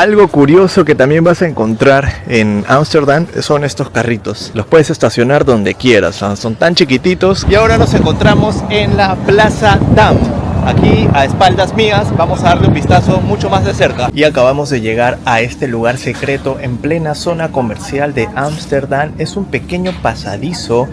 Algo curioso que también vas a encontrar en Ámsterdam son estos carritos. Los puedes estacionar donde quieras, son tan chiquititos. Y ahora nos encontramos en la Plaza Dam. Aquí a espaldas mías vamos a darle un vistazo mucho más de cerca. Y acabamos de llegar a este lugar secreto en plena zona comercial de Ámsterdam. Es un pequeño pasadizo.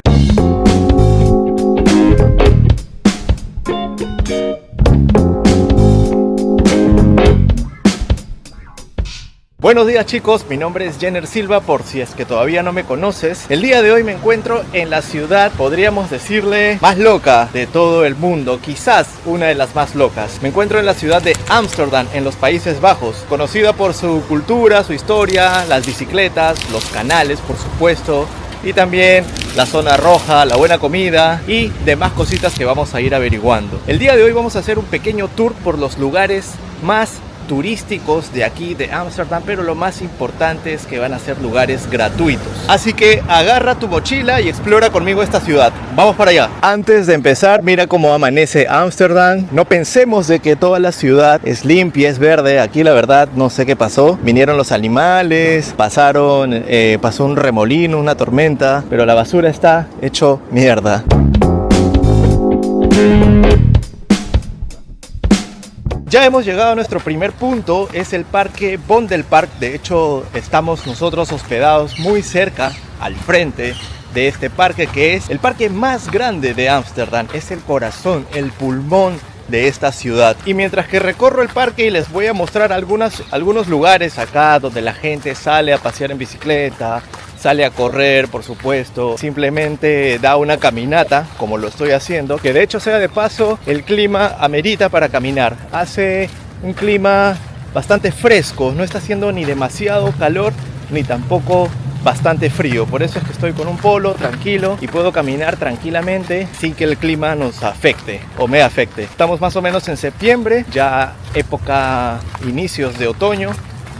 Buenos días chicos, mi nombre es Jenner Silva, por si es que todavía no me conoces. El día de hoy me encuentro en la ciudad, podríamos decirle, más loca de todo el mundo, quizás una de las más locas. Me encuentro en la ciudad de Ámsterdam, en los Países Bajos, conocida por su cultura, su historia, las bicicletas, los canales por supuesto, y también la zona roja, la buena comida y demás cositas que vamos a ir averiguando. El día de hoy vamos a hacer un pequeño tour por los lugares más turísticos de aquí de Ámsterdam, pero lo más importante es que van a ser lugares gratuitos. Así que agarra tu mochila y explora conmigo esta ciudad. Vamos para allá. Antes de empezar, mira cómo amanece Ámsterdam. No pensemos de que toda la ciudad es limpia, es verde. Aquí la verdad no sé qué pasó. Vinieron los animales, pasó un remolino, una tormenta, pero la basura está hecho mierda. Ya hemos llegado a nuestro primer punto, es el Parque Vondelpark. De hecho, estamos nosotros hospedados muy cerca, al frente de este parque, que es el parque más grande de Ámsterdam. Es el corazón, el pulmón de esta ciudad. Y mientras que recorro el parque y les voy a mostrar algunos lugares acá donde la gente sale a pasear en bicicleta, sale a correr, por supuesto, simplemente da una caminata, como lo estoy haciendo, que de hecho, sea de paso, el clima amerita para caminar. Hace un clima bastante fresco, no está haciendo ni demasiado calor, ni tampoco bastante frío. Por eso es que estoy con un polo tranquilo y puedo caminar tranquilamente sin que el clima nos afecte o me afecte. Estamos más o menos en septiembre, ya época inicios de otoño.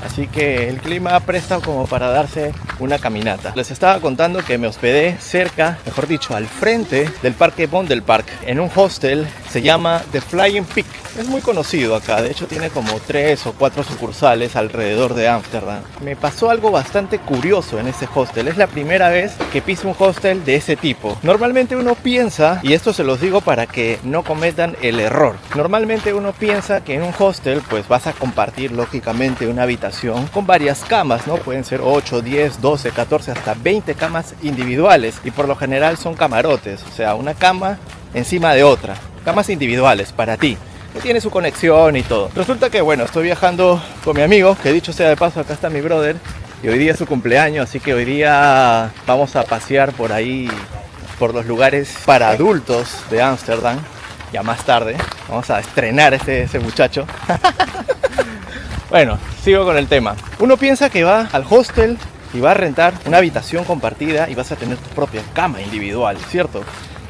Así que el clima presta como para darse una caminata. Les estaba contando que me hospedé cerca, mejor dicho, al frente del Parque Vondelpark, en un hostel, se llama The Flying Pig. Es muy conocido acá, de hecho tiene como 3 o 4 sucursales alrededor de Ámsterdam. Me pasó algo bastante curioso en ese hostel, es la primera vez que piso un hostel de ese tipo. Normalmente uno piensa, y esto se los digo para que no cometan el error, normalmente uno piensa que en un hostel pues vas a compartir lógicamente una habitación con varias camas, ¿no? Pueden ser 8, 10, 12, 14, hasta 20 camas individuales, y por lo general son camarotes, o sea, una cama encima de otra, camas individuales para ti, que tiene su conexión y todo. Resulta que bueno, estoy viajando con mi amigo, que dicho sea de paso, acá está mi brother, y hoy día es su cumpleaños, así que hoy día vamos a pasear por ahí, por los lugares para adultos de Ámsterdam. Ya más tarde vamos a estrenar ese muchacho. Bueno, sigo con el tema. Uno piensa que va al hostel y va a rentar una habitación compartida y vas a tener tu propia cama individual, ¿cierto?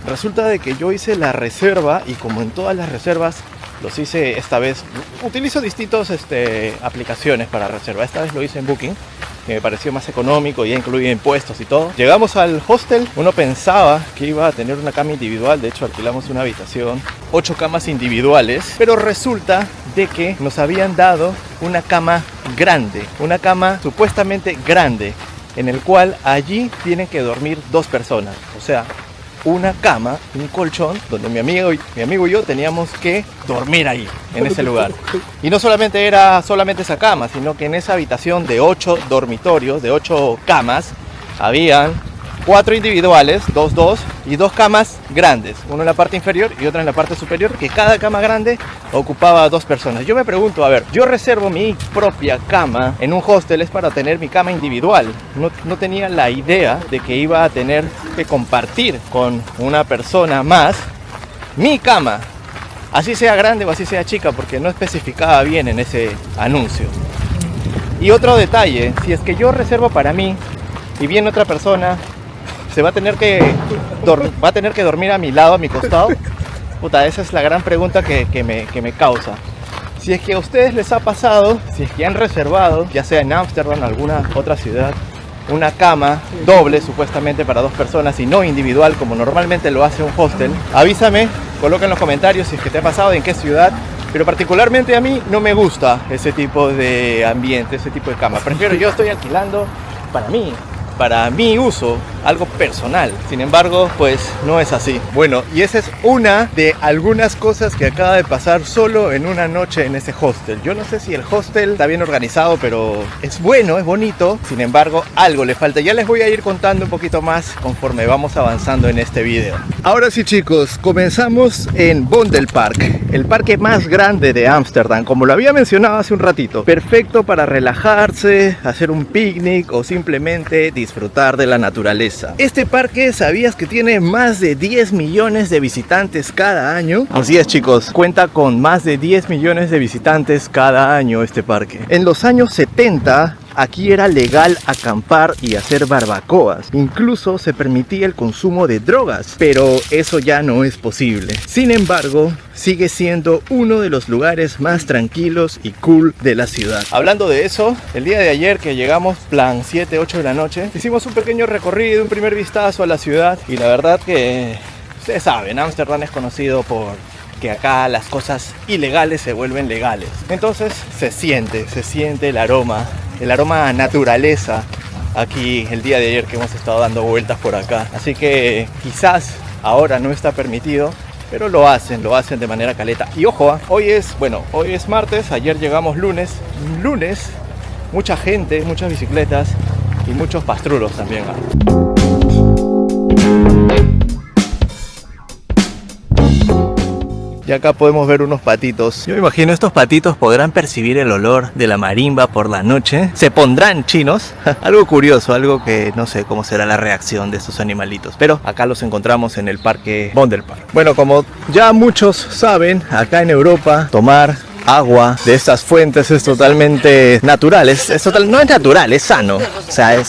Resulta de que yo hice la reserva y como en todas las reservas los hice esta vez, utilizo distintas aplicaciones para reserva. Esta vez lo hice en Booking, que me pareció más económico, ya incluye impuestos y todo. Llegamos al hostel, uno pensaba que iba a tener una cama individual, de hecho alquilamos una habitación, 8 camas individuales, pero resulta de que nos habían dado una cama grande, una cama supuestamente grande, en el cual allí tienen que dormir 2 personas, o sea, una cama, un colchón, donde mi amigo y yo teníamos que dormir ahí, en ese lugar. Y no solamente era esa cama, sino que en esa habitación de 8 dormitorios, de 8 camas, habían 4 individuales, 2 y 2 camas grandes, una en la parte inferior y otra en la parte superior, que cada cama grande ocupaba 2 personas. Yo me pregunto, a ver, yo reservo mi propia cama en un hostel, es para tener mi cama individual. No tenía la idea de que iba a tener que compartir con una persona más mi cama, así sea grande o así sea chica, porque no especificaba bien en ese anuncio. Y otro detalle, si es que yo reservo para mí y viene otra persona, se va a tener que dormir a mi lado, a mi costado. Puta, esa es la gran pregunta que me causa. Si es que a ustedes les ha pasado, si es que han reservado, ya sea en Ámsterdam o alguna otra ciudad, una cama doble supuestamente para 2 personas y no individual como normalmente lo hace un hostel, avísame, coloca en los comentarios si es que te ha pasado, en qué ciudad Pero particularmente a mí no me gusta ese tipo de ambiente, ese tipo de cama. Prefiero, yo estoy alquilando para mi uso, algo personal. Sin embargo, pues no es así. Bueno, y esa es una de algunas cosas que acaba de pasar solo en una noche en ese hostel. Yo no sé si el hostel está bien organizado, pero es bueno, es bonito. Sin embargo, algo le falta. Ya les voy a ir contando un poquito más conforme vamos avanzando en este video. Ahora sí, chicos, comenzamos en Vondelpark, el parque más grande de Ámsterdam. Como lo había mencionado hace un ratito, perfecto para relajarse, hacer un picnic o simplemente disfrutar de la naturaleza. Este parque, ¿sabías que tiene más de 10 millones de visitantes cada año? Así es, chicos, cuenta con más de 10 millones de visitantes cada año este parque. En los años 70 aquí era legal acampar y hacer barbacoas. Incluso se permitía el consumo de drogas, pero eso ya no es posible. Sin embargo, sigue siendo uno de los lugares más tranquilos y cool de la ciudad. Hablando de eso, el día de ayer que llegamos, plan 7, 8 de la noche, hicimos un pequeño recorrido, un primer vistazo a la ciudad. Y la verdad que, ustedes saben, Ámsterdam es conocido por que acá las cosas ilegales se vuelven legales. Entonces se siente el aroma a naturaleza aquí el día de ayer que hemos estado dando vueltas por acá. Así que quizás ahora no está permitido, pero lo hacen de manera caleta. Y ojo, hoy es martes, ayer llegamos lunes, mucha gente, muchas bicicletas y muchos pastrulos también. Y acá podemos ver unos patitos. Yo me imagino estos patitos podrán percibir el olor de la marimba por la noche. Se pondrán chinos. Algo curioso, algo que no sé cómo será la reacción de estos animalitos. Pero acá los encontramos en el parque Vondelpark. Bueno, como ya muchos saben, acá en Europa tomar agua de estas fuentes es totalmente natural. No es natural, es sano. O sea,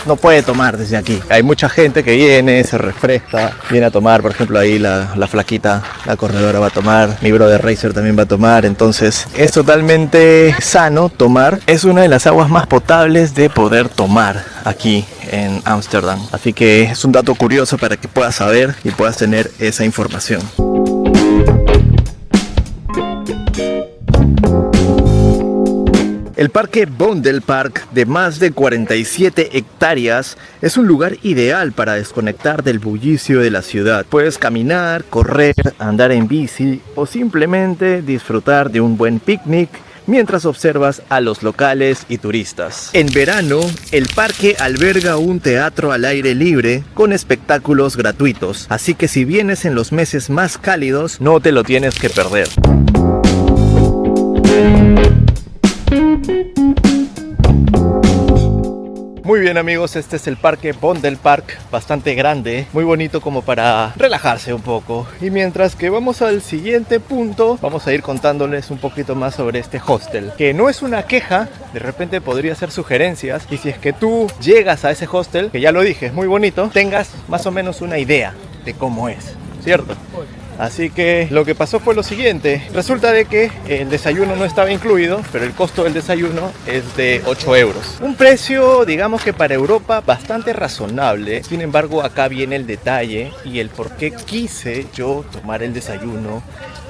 no puede tomar desde aquí. Hay mucha gente que viene, se refresca, viene a tomar. Por ejemplo, ahí la flaquita, la corredora va a tomar, mi brother Racer también va a tomar. Entonces es totalmente sano tomar. Es una de las aguas más potables de poder tomar aquí en Ámsterdam. Así que es un dato curioso para que puedas saber y puedas tener esa información. El parque Vondelpark, de más de 47 hectáreas, es un lugar ideal para desconectar del bullicio de la ciudad. Puedes caminar, correr, andar en bici o simplemente disfrutar de un buen picnic mientras observas a los locales y turistas. En verano, el parque alberga un teatro al aire libre con espectáculos gratuitos, así que si vienes en los meses más cálidos, no te lo tienes que perder. Muy bien, amigos, este es el parque Vondelpark, bastante grande, muy bonito como para relajarse un poco. Y mientras que vamos al siguiente punto, vamos a ir contándoles un poquito más sobre este hostel, que no es una queja, de repente podría ser sugerencias. Y si es que tú llegas a ese hostel, que ya lo dije, es muy bonito, tengas más o menos una idea de cómo es, ¿cierto? Así que lo que pasó fue lo siguiente. Resulta de que el desayuno no estaba incluido, pero el costo del desayuno es de 8 euros. Un precio, digamos que para Europa, bastante razonable. Sin embargo, acá viene el detalle y el por qué quise yo tomar el desayuno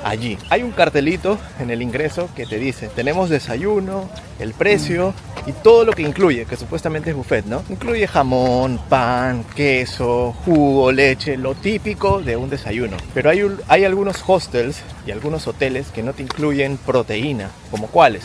allí. Hay un cartelito en el ingreso que te dice: tenemos desayuno, el precio y todo lo que incluye, que supuestamente es buffet, ¿no? Incluye jamón, pan, queso, jugo, leche, lo típico de un desayuno. Pero hay algunos hostels y algunos hoteles que no te incluyen proteína. ¿Como cuáles?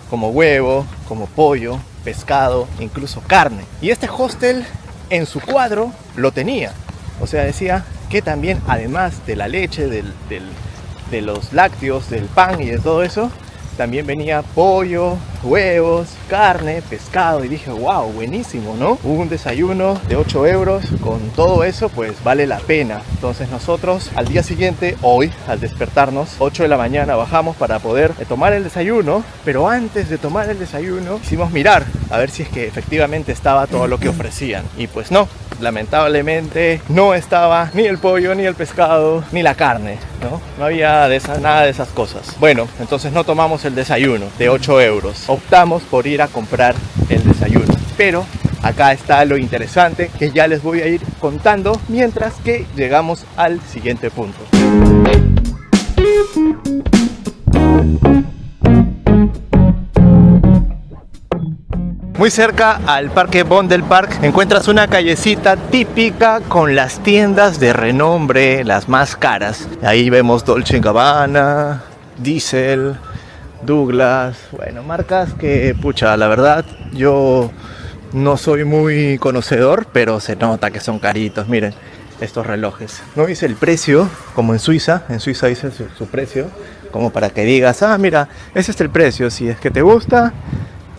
Como huevo, como pollo, pescado, incluso carne. Y este hostel en su cuadro lo tenía. O sea, decía que también, además de la leche, de los lácteos, del pan y de todo eso, también venía pollo, huevos, carne, pescado. Y dije, wow, buenísimo, ¿no? Un desayuno de 8 euros, con todo eso, pues vale la pena. Entonces nosotros al día siguiente, hoy, al despertarnos, 8 de la mañana, bajamos para poder tomar el desayuno. Pero antes de tomar el desayuno, quisimos mirar a ver si es que efectivamente estaba todo lo que ofrecían. Y pues no, lamentablemente no estaba ni el pollo, ni el pescado, ni la carne, ¿no? No había nada de esas cosas. Bueno, entonces no tomamos el desayuno de 8 euros. Optamos por ir a comprar el desayuno. Pero acá está lo interesante, que ya les voy a ir contando mientras que llegamos al siguiente punto. Muy cerca al Parque Vondelpark encuentras una callecita típica con las tiendas de renombre, las más caras. Ahí vemos Dolce & Gabbana, Diesel, Douglas, bueno, marcas que, pucha, la verdad, yo no soy muy conocedor, pero se nota que son caritos. Miren estos relojes. No dice el precio, como en Suiza dice su precio, como para que digas, ah, mira, ese es el precio, si es que te gusta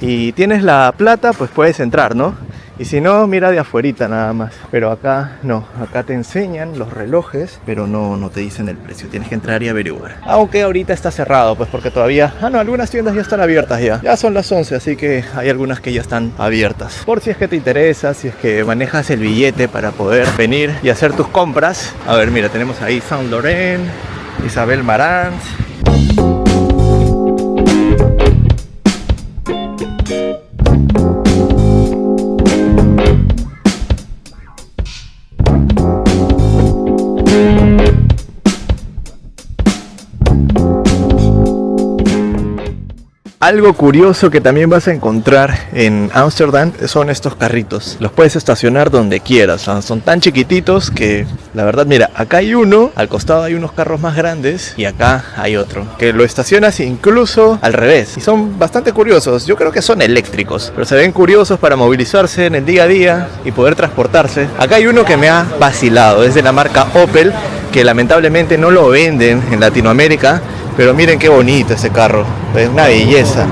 y tienes la plata, pues puedes entrar, ¿no? Y si no, mira de afuerita nada más. Pero acá no, acá te enseñan los relojes, pero no te dicen el precio. Tienes que entrar y averiguar. Aunque ahorita está cerrado, pues porque todavía... Ah, no, algunas tiendas ya están abiertas ya. Ya son las 11, así que hay algunas que ya están abiertas. Por si es que te interesa, si es que manejas el billete para poder venir y hacer tus compras. A ver, mira, tenemos ahí Saint Laurent, Isabel Marant. Algo curioso que también vas a encontrar en Ámsterdam son estos carritos. Los puedes estacionar donde quieras. Son tan chiquititos que, la verdad, mira, acá hay uno, al costado hay unos carros más grandes y acá hay otro. Que lo estacionas incluso al revés. Y son bastante curiosos. Yo creo que son eléctricos, pero se ven curiosos para movilizarse en el día a día y poder transportarse. Acá hay uno que me ha vacilado. Es de la marca Opel, que lamentablemente no lo venden en Latinoamérica. Pero miren qué bonito este carro, es una belleza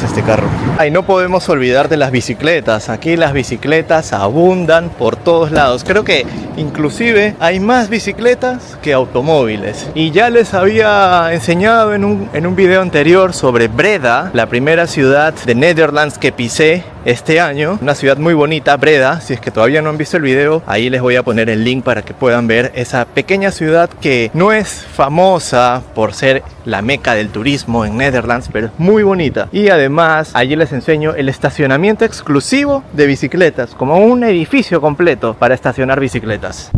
este carro. Ay, no podemos olvidar de las bicicletas. Aquí las bicicletas abundan por todos lados. Creo que inclusive hay más bicicletas que automóviles. Y ya les había enseñado en un video anterior sobre Breda, la primera ciudad de Netherlands que pisé este año. Una ciudad muy bonita, Breda. Si es que todavía no han visto el video, ahí les voy a poner el link para que puedan ver esa pequeña ciudad que no es famosa por ser la meca del turismo en Netherlands, pero es muy bonita. Y además allí les enseño el estacionamiento exclusivo de bicicletas, como un edificio completo para estacionar bicicletas.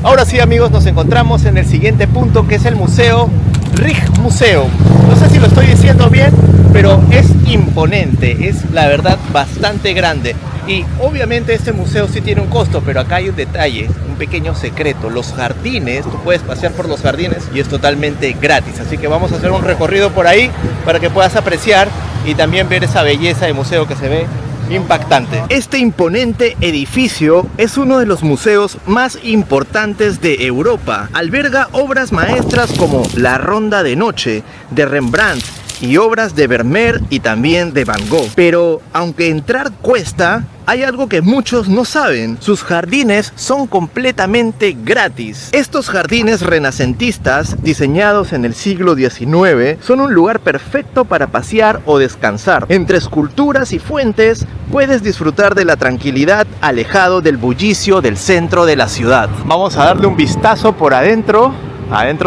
Ahora sí, amigos, nos encontramos en el siguiente punto, que es el museo Rijksmuseum. No sé si lo estoy diciendo bien, pero es imponente, es la verdad bastante grande. Y obviamente este museo sí tiene un costo, pero acá hay un detalle, un pequeño secreto. Los jardines, tú puedes pasear por los jardines y es totalmente gratis. Así que vamos a hacer un recorrido por ahí para que puedas apreciar y también ver esa belleza de museo que se ve impactante. Este imponente edificio es uno de los museos más importantes de Europa. Alberga obras maestras como La Ronda de Noche de Rembrandt y obras de Vermeer y también de Van Gogh. Pero aunque entrar cuesta, hay algo que muchos no saben: sus jardines son completamente gratis. Estos jardines renacentistas, diseñados en el siglo XIX, son un lugar perfecto para pasear o descansar. Entre esculturas y fuentes, puedes disfrutar de la tranquilidad alejado del bullicio del centro de la ciudad. Vamos a darle un vistazo por adentro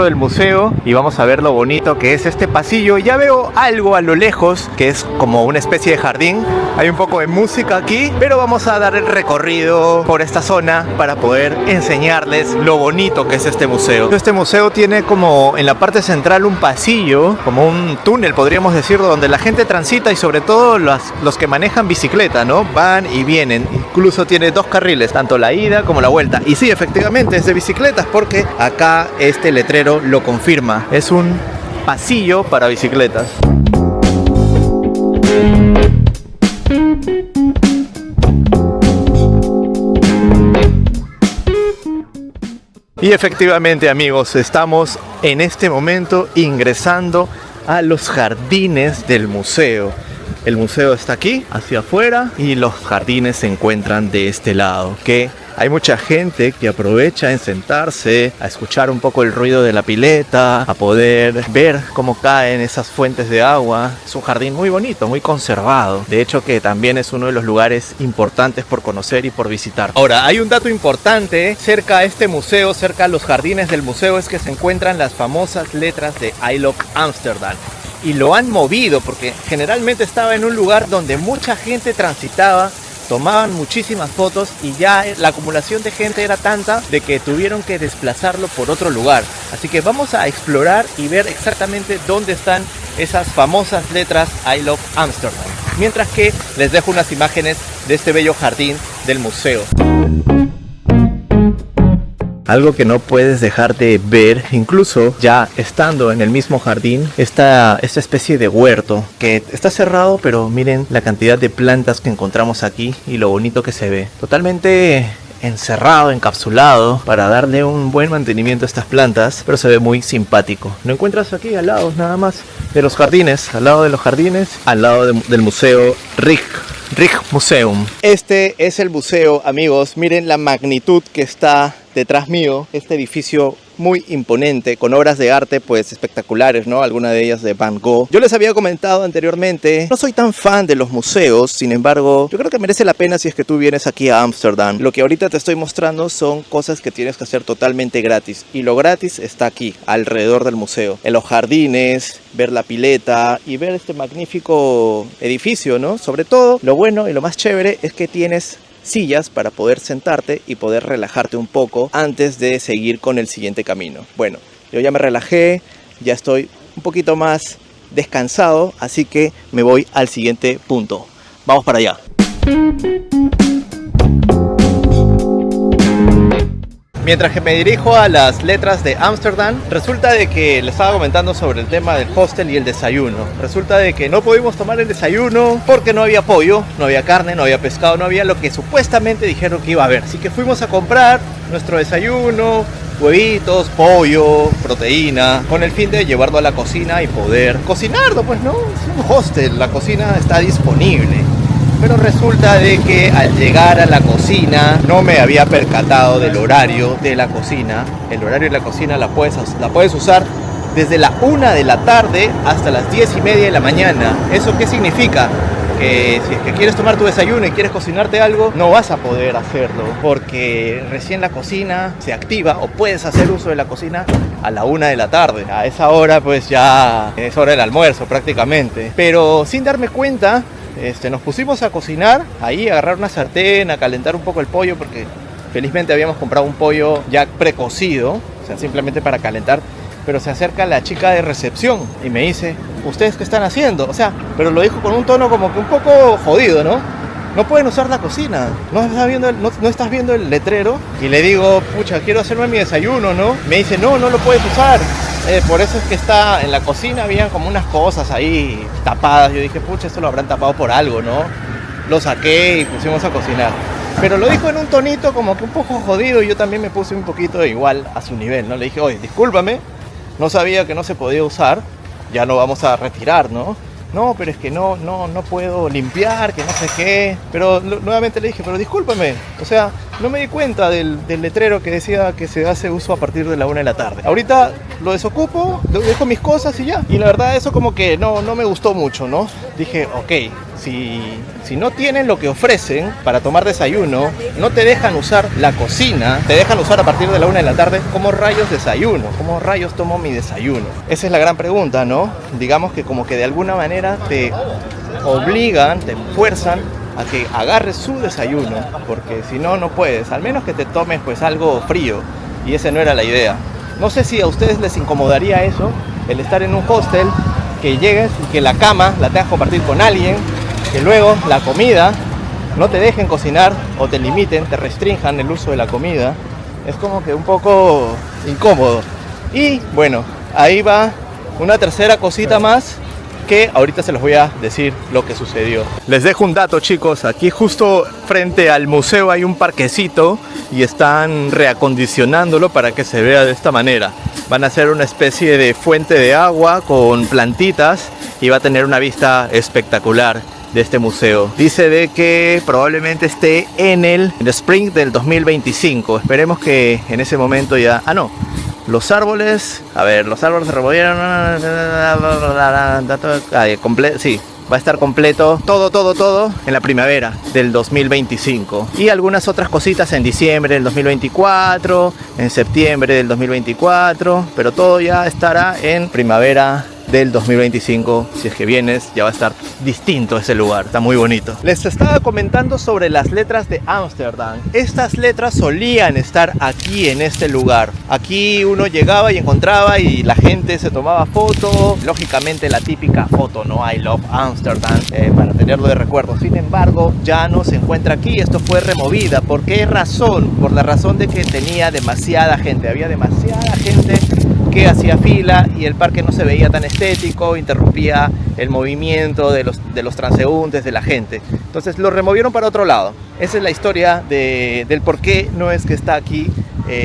del museo y vamos a ver lo bonito que es este pasillo. Ya veo algo a lo lejos que es como una especie de jardín. Hay un poco de música aquí, pero vamos a dar el recorrido por esta zona para poder enseñarles lo bonito que es este museo. Este museo tiene como en la parte central un pasillo, como un túnel podríamos decirlo, donde la gente transita y sobre todo los que manejan bicicleta, ¿no? Van y vienen. Incluso tiene dos carriles, tanto la ida como la vuelta. Y sí, efectivamente es de bicicletas porque acá este letrero lo confirma. Es un pasillo para bicicletas. Y efectivamente, amigos, estamos en este momento ingresando a los jardines del museo. El museo está aquí, hacia afuera, y los jardines se encuentran de este lado, que hay mucha gente que aprovecha en sentarse, a escuchar un poco el ruido de la pileta, a poder ver cómo caen esas fuentes de agua. Es un jardín muy bonito, muy conservado. De hecho, que también es uno de los lugares importantes por conocer y por visitar. Ahora, hay un dato importante cerca a este museo, cerca a los jardines del museo, es que se encuentran las famosas letras de I Love Amsterdam. Y lo han movido porque generalmente estaba en un lugar donde mucha gente transitaba tomaban muchísimas fotos y ya la acumulación de gente era tanta de que tuvieron que desplazarlo por otro lugar. Así que vamos a explorar y ver exactamente dónde están esas famosas letras I Love Amsterdam. Mientras que les dejo unas imágenes de este bello jardín del museo. Algo que no puedes dejar de ver, incluso ya estando en el mismo jardín, esta especie de huerto que está cerrado, pero miren la cantidad de plantas que encontramos aquí y lo bonito que se ve. Totalmente encerrado, encapsulado, para darle un buen mantenimiento a estas plantas, pero se ve muy simpático. Lo encuentras aquí al lado, nada más, de los jardines, al lado de los jardines, al lado del museo Rijksmuseum. Este es el museo, amigos. Miren la magnitud que está detrás mío. Este edificio muy imponente, con obras de arte pues espectaculares, ¿no? Algunas de ellas de Van Gogh. Yo les había comentado anteriormente, no soy tan fan de los museos, sin embargo, yo creo que merece la pena si es que tú vienes aquí a Ámsterdam. Lo que ahorita te estoy mostrando son cosas que tienes que hacer totalmente gratis, y lo gratis está aquí, alrededor del museo, en los jardines, ver la pileta y ver este magnífico edificio, ¿no? Sobre todo, lo bueno y lo más chévere es que tienes sillas para poder sentarte y poder relajarte un poco antes de seguir con el siguiente camino. Bueno, yo ya me relajé, ya estoy un poquito más descansado, así que me voy al siguiente punto. Vamos para allá. Mientras que me dirijo a las letras de Ámsterdam, resulta de que les estaba comentando sobre el tema del hostel y el desayuno. Resulta de que no pudimos tomar el desayuno porque no había pollo, no había carne, no había pescado, no había lo que supuestamente dijeron que iba a haber. Así que fuimos a comprar nuestro desayuno, huevitos, pollo, proteína, con el fin de llevarlo a la cocina y poder cocinarlo, pues no, es un hostel, la cocina está disponible. Pero resulta de que al llegar a la cocina no me había percatado del horario de la cocina. El horario de la cocina la puedes usar desde la 1 de la tarde hasta las 10:30 de la mañana. ¿Eso qué significa? Que si es que quieres tomar tu desayuno y quieres cocinarte algo, no vas a poder hacerlo porque recién la cocina se activa, o puedes hacer uso de la cocina a la 1 de la tarde. A esa hora pues ya es hora del almuerzo prácticamente. Pero sin darme cuenta, nos pusimos a cocinar, ahí a agarrar una sartén, a calentar un poco el pollo, porque felizmente habíamos comprado un pollo ya precocido, o sea, simplemente para calentar. Pero se acerca la chica de recepción y me dice, ¿ustedes qué están haciendo? O sea, pero lo dijo con un tono como que un poco jodido, ¿no? No pueden usar la cocina, no estás viendo el letrero. Y le digo, pucha, quiero hacerme mi desayuno, ¿no? Me dice, no lo puedes usar. Por eso es que está en la cocina, habían como unas cosas ahí tapadas. Yo dije, pucha, esto lo habrán tapado por algo, ¿no? Lo saqué y pusimos a cocinar. Pero lo dijo en un tonito como que un poco jodido, y yo también me puse un poquito igual a su nivel, ¿no? Le dije, oye, discúlpame, no sabía que no se podía usar, ya lo vamos a retirar, ¿no? No, pero es que no puedo limpiar, que no sé qué. Pero nuevamente le dije, pero discúlpeme, o sea, no me di cuenta del letrero que decía que se hace uso a partir de la 1 de la tarde. Ahorita lo desocupo, dejo mis cosas y ya. Y la verdad eso como que no me gustó mucho, ¿no? Dije, ok, si no tienen lo que ofrecen para tomar desayuno, no te dejan usar la cocina, te dejan usar a partir de la 1 de la tarde, ¿cómo rayos desayuno? ¿Cómo rayos tomo mi desayuno? Esa es la gran pregunta, ¿no? Digamos que como que de alguna manera te obligan, te fuerzan a que agarres su desayuno, porque si no, no puedes, al menos que te tomes pues algo frío, y esa no era la idea. No sé si a ustedes les incomodaría eso, el estar en un hostel, que llegues y que la cama la tengas que compartir con alguien, que luego la comida no te dejen cocinar o te limiten, te restrinjan el uso de la comida. Es como que un poco incómodo. Y bueno, ahí va una tercera cosita más que ahorita se los voy a decir lo que sucedió. Les dejo un dato, chicos. Aquí justo frente al museo hay un parquecito y están reacondicionándolo para que se vea de esta manera. Van a hacer una especie de fuente de agua con plantitas y va a tener una vista espectacular de este museo. Dice de que probablemente esté en el spring del 2025. Esperemos que en ese momento ya... Los árboles, los árboles se removieron. Sí, va a estar completo todo en la primavera del 2025. Y algunas otras cositas en diciembre del 2024, en septiembre del 2024, pero todo ya estará en primavera del 2025. Si es que vienes, ya va a estar distinto ese lugar, está muy bonito. Les estaba comentando sobre las letras de Ámsterdam. Estas letras solían estar aquí en este lugar. Aquí uno llegaba y encontraba y la gente se tomaba foto, lógicamente la típica foto, ¿no? I love Amsterdam, para tenerlo de recuerdo. Sin embargo, ya no se encuentra aquí. Esto fue removida. ¿Por qué razón? Por la razón de que tenía demasiada gente. Había demasiada gente que hacía fila y el parque no se veía tan estético, interrumpía el movimiento de los transeúntes, de la gente. Entonces lo removieron para otro lado. Esa es la historia del por qué no es que está aquí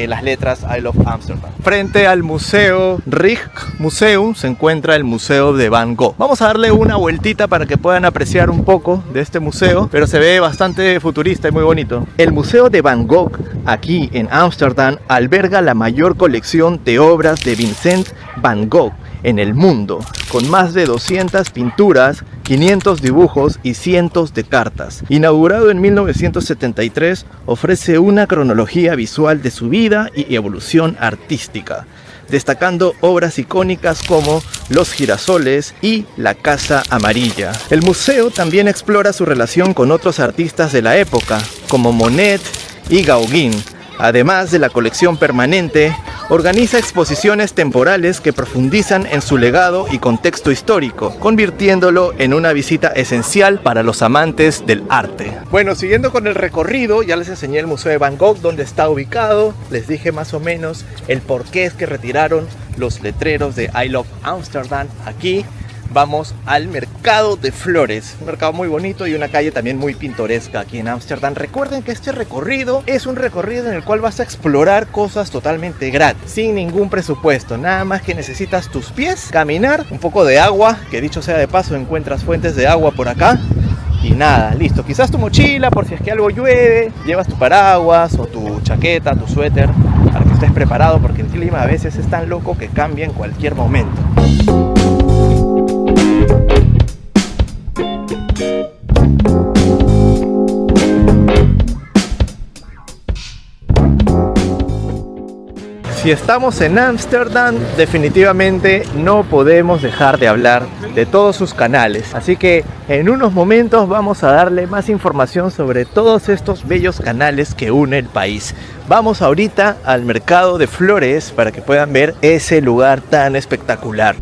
las letras I Love Amsterdam. Frente al Museo Rijksmuseum se encuentra el Museo de Van Gogh. Vamos a darle una vueltita para que puedan apreciar un poco de este museo, pero se ve bastante futurista y muy bonito. El Museo de Van Gogh, aquí en Ámsterdam, alberga la mayor colección de obras de Vincent Van Gogh en el mundo, con más de 200 pinturas, 500 dibujos y cientos de cartas. Inaugurado en 1973, ofrece una cronología visual de su vida y evolución artística, destacando obras icónicas como Los girasoles y La Casa Amarilla. El museo también explora su relación con otros artistas de la época, como Monet y Gauguin. Además de la colección permanente, organiza exposiciones temporales que profundizan en su legado y contexto histórico, convirtiéndolo en una visita esencial para los amantes del arte. Bueno, siguiendo con el recorrido, ya les enseñé el Museo de Van Gogh, donde está ubicado. Les dije más o menos el por qué es que retiraron los letreros de I Love Amsterdam aquí. Vamos al mercado de flores, un mercado muy bonito y una calle también muy pintoresca aquí en Ámsterdam. Recuerden que este recorrido es un recorrido en el cual vas a explorar cosas totalmente gratis, sin ningún presupuesto. Nada más que necesitas tus pies, caminar, un poco de agua, que dicho sea de paso encuentras fuentes de agua por acá. Y nada, listo. Quizás tu mochila por si es que algo llueve, llevas tu paraguas o tu chaqueta, tu suéter, para que estés preparado, porque el clima a veces es tan loco que cambia en cualquier momento. Si estamos en Ámsterdam, definitivamente no podemos dejar de hablar de todos sus canales. Así que en unos momentos vamos a darle más información sobre todos estos bellos canales que une el país. Vamos ahorita al mercado de flores para que puedan ver ese lugar tan espectacular.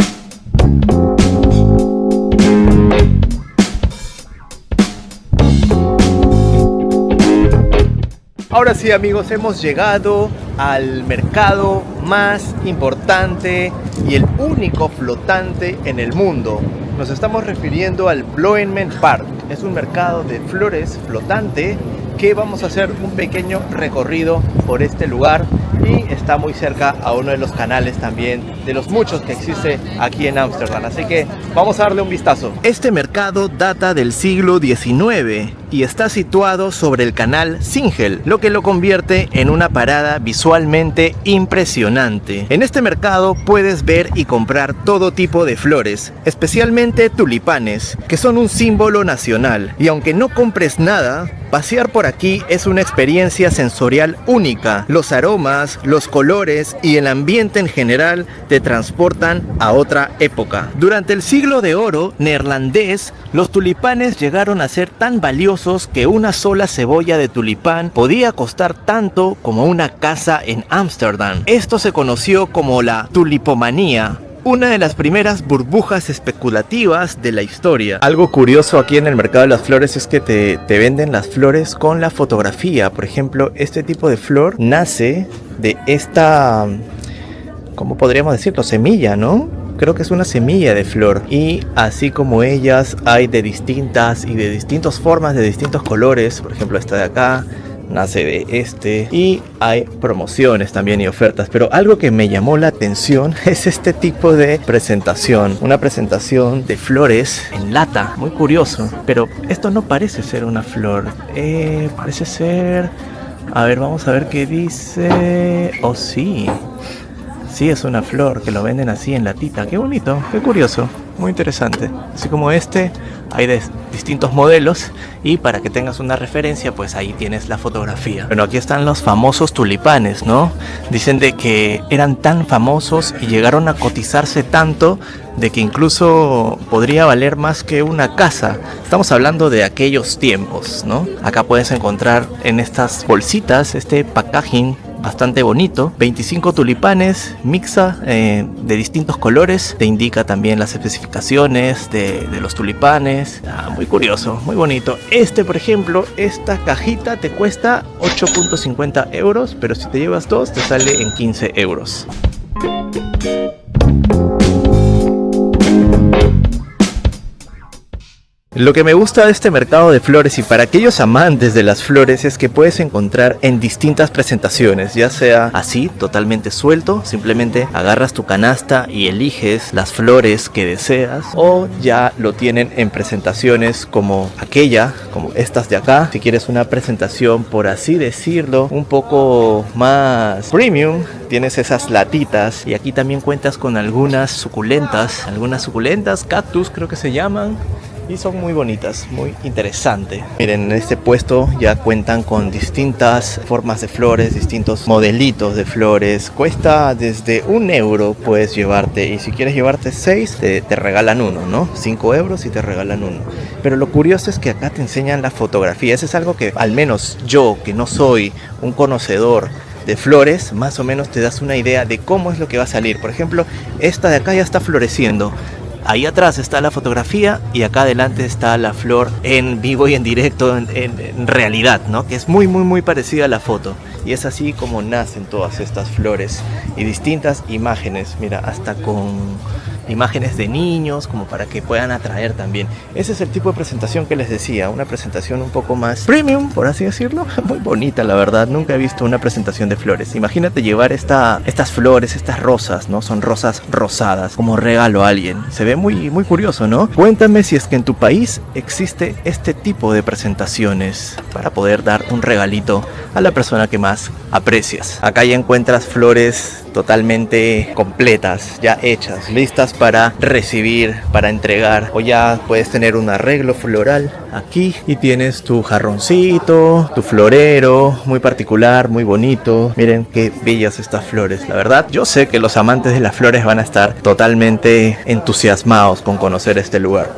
Ahora sí, amigos, hemos llegado al mercado más importante y el único flotante en el mundo. Nos estamos refiriendo al Bloemen Park. Es un mercado de flores flotante que vamos a hacer un pequeño recorrido por este lugar y está muy cerca a uno de los canales también de los muchos que existe aquí en Ámsterdam, así que vamos a darle un vistazo. Este mercado data del siglo XIX y está situado sobre el canal Singel, lo que lo convierte en una parada visualmente impresionante. En este mercado puedes ver y comprar todo tipo de flores, especialmente tulipanes, que son un símbolo nacional, y aunque no compres nada, pasear por aquí es una experiencia sensorial única. Los aromas, los colores y el ambiente en general te transportan a otra época. Durante el siglo de oro neerlandés, los tulipanes llegaron a ser tan valiosos que una sola cebolla de tulipán podía costar tanto como una casa en Ámsterdam. Esto se conoció como la tulipomanía, una de las primeras burbujas especulativas de la historia. Algo curioso aquí en el mercado de las flores es que te venden las flores con la fotografía. Por ejemplo, este tipo de flor nace de esta, ¿cómo podríamos decirlo? Semilla, ¿no? Creo que es una semilla de flor. Y así como ellas hay de distintas formas, de distintos colores. Por ejemplo, esta de acá nace de este, y hay promociones también y ofertas, pero algo que me llamó la atención es este tipo de presentación, una presentación de flores en lata, muy curioso, pero esto no parece ser una flor, parece ser, a ver, vamos a ver qué dice, oh sí, sí es una flor, que lo venden así en latita, qué bonito, qué curioso. muy interesante. Así como este, hay de distintos modelos y para que tengas una referencia, pues ahí tienes la fotografía. Bueno, aquí están los famosos tulipanes, ¿no? Dicen de que eran tan famosos y llegaron a cotizarse tanto de que incluso podría valer más que una casa. Estamos hablando de aquellos tiempos, ¿no? Acá puedes encontrar en estas bolsitas este packaging bastante bonito, 25 tulipanes mixa de distintos colores, te indica también las especificaciones de los tulipanes. Muy curioso, muy bonito. Este, por ejemplo, esta cajita te cuesta 8.50 euros, pero si te llevas dos te sale en 15 euros. Lo que me gusta de este mercado de flores y para aquellos amantes de las flores es que puedes encontrar en distintas presentaciones, ya sea así, totalmente suelto, simplemente agarras tu canasta y eliges las flores que deseas, o ya lo tienen en presentaciones como aquella, como estas de acá. Si quieres una presentación, por así decirlo, un poco más premium, tienes esas latitas, y aquí también cuentas con algunas suculentas, cactus creo que se llaman. Y son muy bonitas, muy interesantes. Miren, en este puesto ya cuentan con distintas formas de flores, distintos modelitos de flores. Cuesta desde 1 euro puedes llevarte. Y si quieres llevarte 6, te regalan uno, ¿no? 5 euros y te regalan uno. Pero lo curioso es que acá te enseñan la fotografía. Eso es algo que al menos yo, que no soy un conocedor de flores, más o menos te das una idea de cómo es lo que va a salir. Por ejemplo, esta de acá ya está floreciendo. Ahí atrás está la fotografía y acá adelante está la flor en vivo y en directo, en realidad, ¿no? Que es muy parecida a la foto. Y es así como nacen todas estas flores y distintas imágenes. Mira, hasta con imágenes de niños, como para que puedan atraer también. Ese es el tipo de presentación que les decía, una presentación un poco más premium, por así decirlo. Muy bonita, la verdad. Nunca he visto una presentación de flores. Imagínate llevar estas flores, estas rosas, ¿no? Son rosas rosadas, como regalo a alguien. Se ve muy curioso, ¿no? Cuéntame si es que en tu país existe este tipo de presentaciones para poder dar un regalito a la persona que más aprecias. Acá ya encuentras flores totalmente completas, ya hechas, listas para recibir, para entregar, o ya puedes tener un arreglo floral aquí y tienes tu jarroncito, tu florero, muy particular, muy bonito. Miren qué bellas estas flores. La verdad, yo sé que los amantes de las flores van a estar totalmente entusiasmados con conocer este lugar.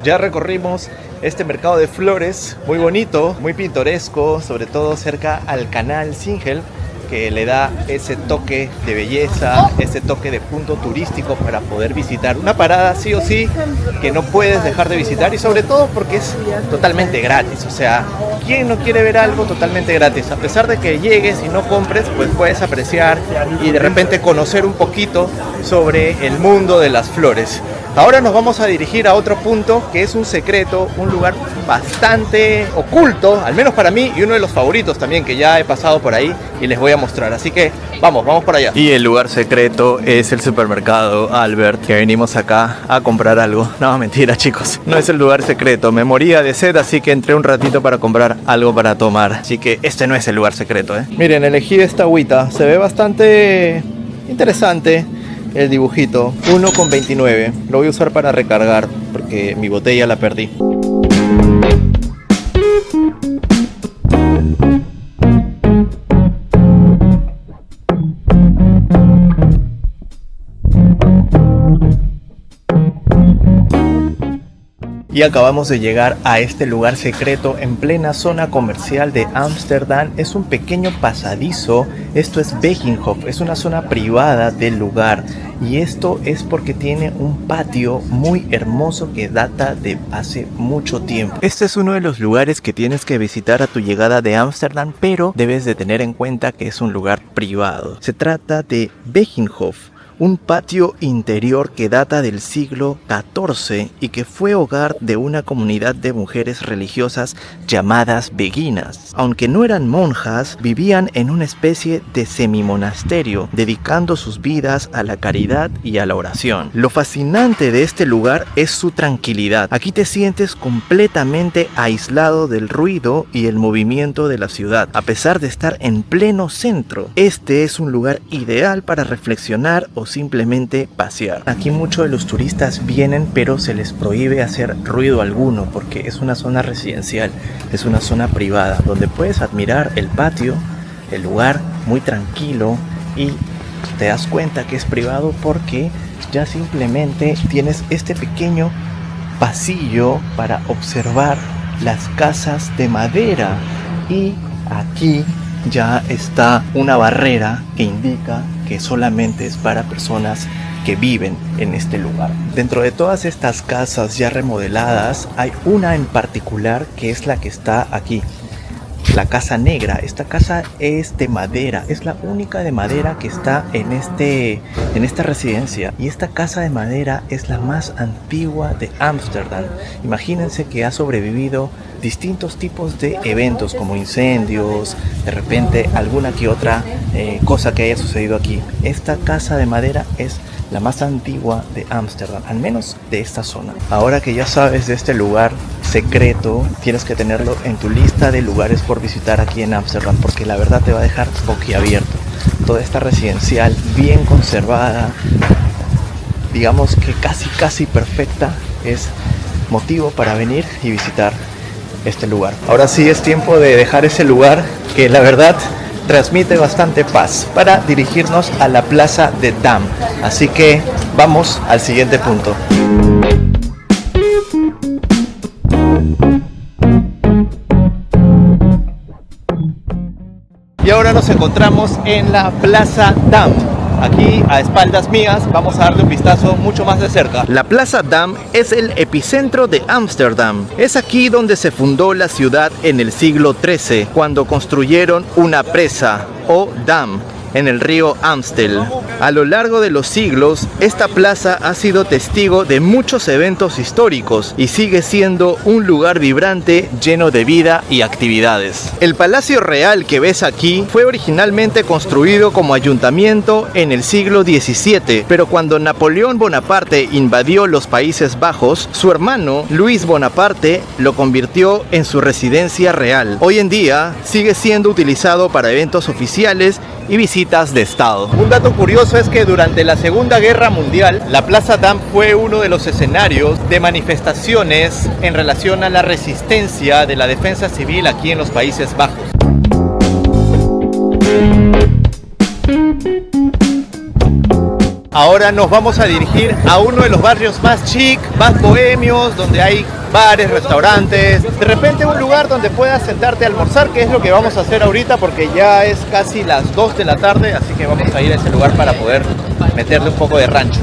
Ya recorrimos este mercado de flores, muy bonito, muy pintoresco, sobre todo cerca al canal Singel, que le da ese toque de belleza, ese toque de punto turístico para poder visitar. Una parada sí o sí que no puedes dejar de visitar, y sobre todo porque es totalmente gratis. O sea, ¿quién no quiere ver algo totalmente gratis? A pesar de que llegues y no compres, pues puedes apreciar y de repente conocer un poquito sobre el mundo de las flores. Ahora nos vamos a dirigir a otro punto que es un secreto, un lugar bastante oculto, al menos para mí, y uno de los favoritos también, que ya he pasado por ahí y les voy a mostrar. Así que vamos por allá. Y el lugar secreto es el supermercado Albert, que venimos acá a comprar algo. No, mentira, chicos, no es el lugar secreto. Me moría de sed, así que entré un ratito para comprar algo para tomar. Así que este no es el lugar secreto, ¿eh? Miren, elegí esta agüita, se ve bastante interesante. El dibujito, 1,29. Lo voy a usar para recargar porque mi botella la perdí. Y acabamos de llegar a este lugar secreto en plena zona comercial de Ámsterdam. Es un pequeño pasadizo. Esto es Begijnhof, es una zona privada del lugar. Y esto es porque tiene un patio muy hermoso que data de hace mucho tiempo. Este es uno de los lugares que tienes que visitar a tu llegada de Ámsterdam, pero debes de tener en cuenta que es un lugar privado. Se trata de Begijnhof, un patio interior que data del siglo XIV y que fue hogar de una comunidad de mujeres religiosas llamadas beguinas. Aunque no eran monjas, vivían en una especie de semimonasterio, dedicando sus vidas a la caridad y a la oración. Lo fascinante de este lugar es su tranquilidad. Aquí te sientes completamente aislado del ruido y el movimiento de la ciudad, a pesar de estar en pleno centro. Este es un lugar ideal para reflexionar o simplemente pasear. Aquí muchos de los turistas vienen, pero se les prohíbe hacer ruido alguno porque es una zona residencial, es una zona privada donde puedes admirar el patio, el lugar muy tranquilo, y te das cuenta que es privado porque ya simplemente tienes este pequeño pasillo para observar las casas de madera, y aquí ya está una barrera que indica que solamente es para personas que viven en este lugar. Dentro de todas estas casas ya remodeladas hay una en particular que es la que está aquí, la casa negra. Esta casa es de madera, es la única de madera que está en esta residencia, y esta casa de madera es la más antigua de Ámsterdam. Imagínense que ha sobrevivido distintos tipos de eventos como incendios, de repente alguna que otra cosa que haya sucedido aquí. Esta casa de madera es la más antigua de Ámsterdam, al menos de esta zona. Ahora que ya sabes de este lugar secreto, tienes que tenerlo en tu lista de lugares por visitar aquí en Ámsterdam, porque la verdad te va a dejar boquiabierto. Toda esta residencial bien conservada, digamos que casi perfecta, es motivo para venir y visitar este lugar. Ahora sí es tiempo de dejar ese lugar que la verdad transmite bastante paz, para dirigirnos a la plaza de Dam. Así que vamos al siguiente punto. Y ahora nos encontramos en la plaza Dam. Aquí a espaldas mías vamos a darle un vistazo mucho más de cerca. La Plaza Dam es el epicentro de Ámsterdam. Es aquí donde se fundó la ciudad en el siglo XIII, cuando construyeron una presa o dam en el río Amstel. A lo largo de los siglos, esta plaza ha sido testigo de muchos eventos históricos y sigue siendo un lugar vibrante lleno de vida y actividades. El Palacio Real que ves aquí fue originalmente construido como ayuntamiento en el siglo XVII, pero cuando Napoleón Bonaparte invadió los Países Bajos, su hermano Luis Bonaparte lo convirtió en su residencia real. Hoy en día sigue siendo utilizado para eventos oficiales y visitas de estado. Un dato curioso es que durante la Segunda Guerra Mundial, la Plaza Dam fue uno de los escenarios de manifestaciones en relación a la resistencia de la defensa civil aquí en los Países Bajos. Ahora nos vamos a dirigir a uno de los barrios más chic, más bohemios, donde hay bares, restaurantes, de repente un lugar donde puedas sentarte a almorzar, que es lo que vamos a hacer ahorita porque ya es casi las 2 de la tarde, así que vamos a ir a ese lugar para poder meterle un poco de rancho.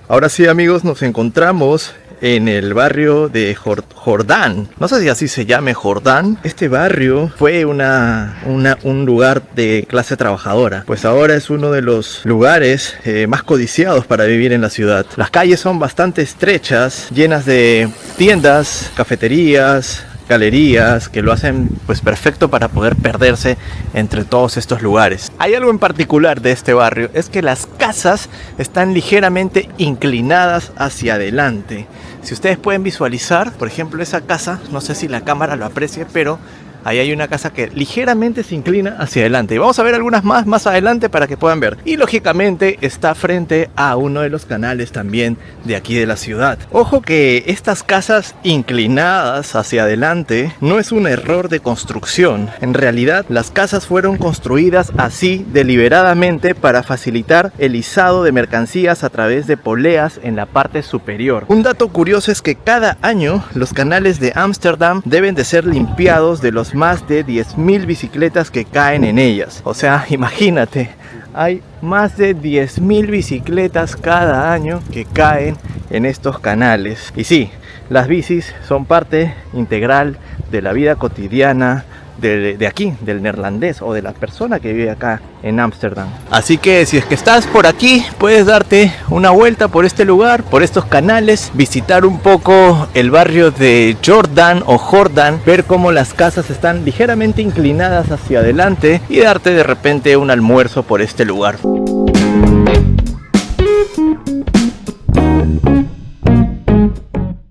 Ahora sí, amigos, nos encontramos en el barrio de Jordán. No sé si así se llame, Jordán. Este barrio fue un lugar de clase trabajadora, pues ahora es uno de los lugares más codiciados para vivir en la ciudad. Las calles son bastante estrechas, llenas de tiendas, cafeterías, galerías, que lo hacen pues perfecto para poder perderse entre todos estos lugares. Hay algo en particular de este barrio, es que las casas están ligeramente inclinadas hacia adelante. Si ustedes pueden visualizar, por ejemplo, esa casa, no sé si la cámara lo aprecie, pero ahí hay una casa que ligeramente se inclina hacia adelante. Y vamos a ver algunas más adelante para que puedan ver. Y lógicamente está frente a uno de los canales también de aquí de la ciudad. Ojo que estas casas inclinadas hacia adelante no es un error de construcción. En realidad las casas fueron construidas así deliberadamente para facilitar el izado de mercancías a través de poleas en la parte superior. Un dato curioso es que cada año los canales de Ámsterdam deben de ser limpiados de los más de 10.000 bicicletas que caen en ellas. O sea, imagínate, hay más de 10.000 bicicletas cada año que caen en estos canales. Y sí, las bicis son parte integral de la vida cotidiana de aquí, del neerlandés o de la persona que vive acá en Ámsterdam. Así que si es que estás por aquí, puedes darte una vuelta por este lugar, por estos canales, visitar un poco el barrio de Jordan o Jordan, ver cómo las casas están ligeramente inclinadas hacia adelante y darte de repente un almuerzo por este lugar.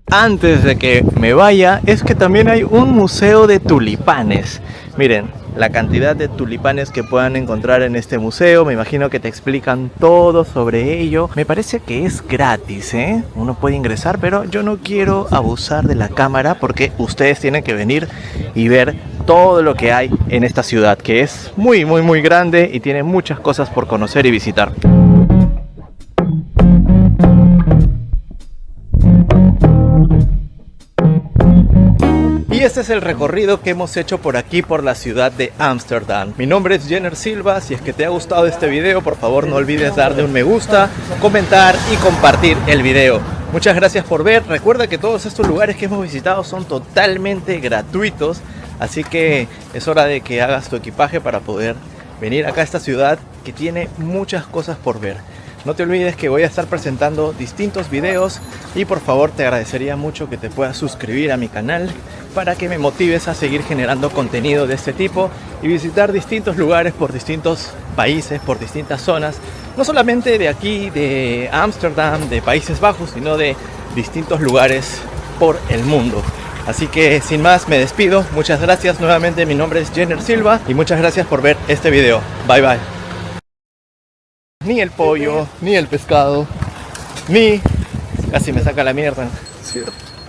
Antes de que me vaya, es que también hay un museo de tulipanes. Miren, la cantidad de tulipanes que puedan encontrar en este museo. Me imagino que te explican todo sobre ello. Me parece que es gratis, ¿eh? Uno puede ingresar, pero yo no quiero abusar de la cámara porque ustedes tienen que venir y ver todo lo que hay en esta ciudad, que es muy grande y tiene muchas cosas por conocer y visitar. Y este es el recorrido que hemos hecho por aquí, por la ciudad de Ámsterdam. Mi nombre es Jenner Silva. Si es que te ha gustado este video, por favor no olvides darle un me gusta, comentar y compartir el video. Muchas gracias por ver. Recuerda que todos estos lugares que hemos visitado son totalmente gratuitos, así que es hora de que hagas tu equipaje para poder venir acá a esta ciudad que tiene muchas cosas por ver. No te olvides que voy a estar presentando distintos videos y por favor te agradecería mucho que te puedas suscribir a mi canal para que me motives a seguir generando contenido de este tipo y visitar distintos lugares por distintos países, por distintas zonas, no solamente de aquí, de Ámsterdam, de Países Bajos, sino de distintos lugares por el mundo. Así que sin más me despido. Muchas gracias nuevamente. Mi nombre es Jenner Silva y muchas gracias por ver este video. Bye bye. Ni el pollo, ni el pescado, ni... Casi me saca la mierda. ¿Cierto?